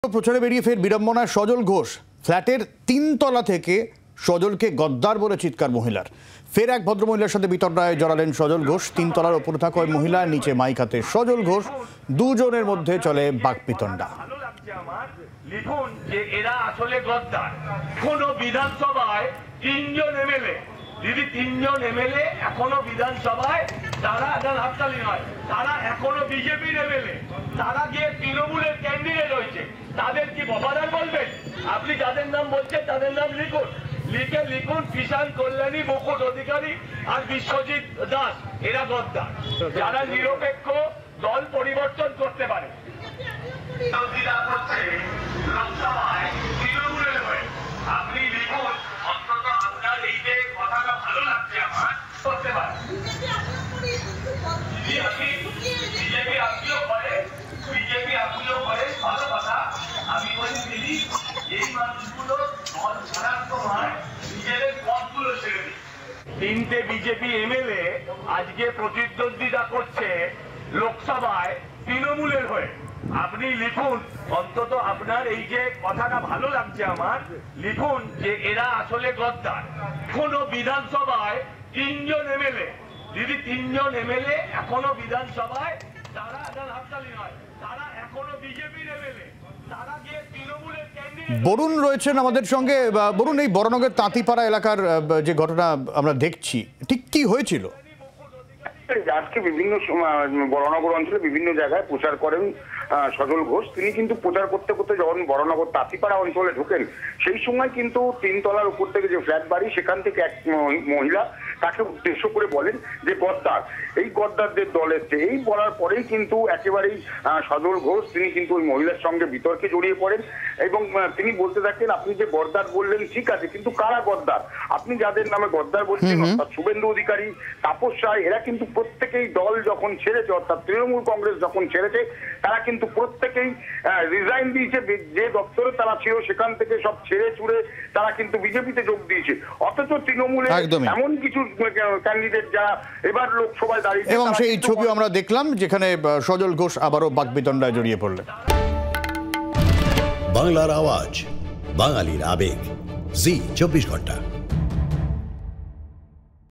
প্রচারে বেরিয়ে ফের বিড়ম্বনায় সজল ঘোষ। ফ্ল্যাটের 3 তলা থেকে সজলকে গদ্দার বলে চিৎকার মহিলার। ফের এক ভদ্রমহিলার সাথে বিতর্কায় জড়ালেন সজল ঘোষ। 3 তলার ওপরে থাকা ওই মহিলা, নিচে মাইক হাতে সজল ঘোষ। দুজনের মধ্যে চলে বাকবিতণ্ডা। লিখুন যে এরা আসলে গদ্দার। কোন বিধানসভায় 3 জন এমএলএ, যদি 3 জন এমএলএ এখনো বিধানসভায়, তারা একটা হাততালি নয়, তারা এখনো বিজেপির এমএলএ, তারা গিয়ে তৃণমূলের ক্যান্ডিডেট হয়েছে, তাদের কি বফাদার বলবেন? আপনি যাদের নাম বলছেন তাদের নাম লিখুন, লিখুন কিষাণ কল্যাণী, মুকুট অধিকারী আর বিশ্বজিৎ দাস, এরা গদ্দার। যারা নিরপেক্ষ দল পরিবর্তন করতে পারে। আপনি লিখুন, অন্তত আপনার এই যে কথাটা ভালো লাগছে আমার, করতে পারেন। বিজেপি আপনিও করে, ভালো কথা। আমি বলি দিদি, এই মানুষগুলো দল ছাড়ার সময় নিজেদের পথগুলো ছেড়ে দিই। 3টে বিজেপি এমএলএ আজকে প্রতিদ্বন্দ্বিতা করছে লোকসভায় তৃণমূলের হয়ে। আপনি লিখুন, অন্তত আপনার এই যে কথাটা ভালো লাগছে আমার, লিখুন যে এরা আসলে গদ্দার। কোন বিধানসভায় 3 জন এমএলএ, যদি 3 জন এমএলএ এখনো বিধানসভায়, তারা হাততালি নয়, তারা এখনো বিজেপির এমএলএ, তারা গিয়ে তৃণমূলের ক্যান্ডিডেট। বরুণ রয়েছেন আমাদের সঙ্গে। বরুণ, এই বড়নগর তাঁতিপাড়া এলাকার যে ঘটনা আমরা দেখছি, ঠিক কি হয়েছিল? আজকে বিভিন্ন বড়নগর অঞ্চলে বিভিন্ন জায়গায় প্রচার করেন সজল ঘোষ। তিনি কিন্তু প্রচার করতে করতে যখন বড়নগর তাঁতিপাড়া অঞ্চলে ঢোকেন, সেই সময় কিন্তু 3 তলার উপর থেকে যে ফ্ল্যাট বাড়ি, সেখান থেকে এক মহিলা তাকে উদ্দেশ্য করে বলেন যে গদ্দার, এই গদ্দারদের দল এসছে। এই বলার পরেই কিন্তু একেবারেই সজল ঘোষ তিনি কিন্তু ওই মহিলার সঙ্গে বিতর্কে জড়িয়ে পড়েন এবং তিনি বলতে থাকেন, আপনি যে গদ্দার বললেন ঠিক আছে, কিন্তু কারা গদ্দার? আপনি যাদের নামে গদ্দার বলছেন, অর্থাৎ শুভেন্দু অধিকারী, তাপস রায়, এরা কিন্তু প্রত্যেকেই দল যখন ছেড়েছে, অর্থাৎ তৃণমূল কংগ্রেস যখন ছেড়েছে, তারা কিন্তু প্রত্যেকেই রিজাইন দিয়েছে। যে দপ্তরে তারা ছিল সেখান থেকে সব ছেড়ে ছুড়ে তারা কিন্তু বিজেপিতে যোগ দিয়েছে। অথচ তৃণমূলে এমন কিছু ক্যান্ডিডেট যারা এবার লোকসভায় দাঁড়িয়ে, এবং সেই ছবি আমরা দেখলাম যেখানে সজল ঘোষ আবারও বাকবিতণ্ডায় জড়িয়ে পড়লেন। বাংলার আওয়াজ, বাঙালির আবেগ, জি 24 ঘন্টা।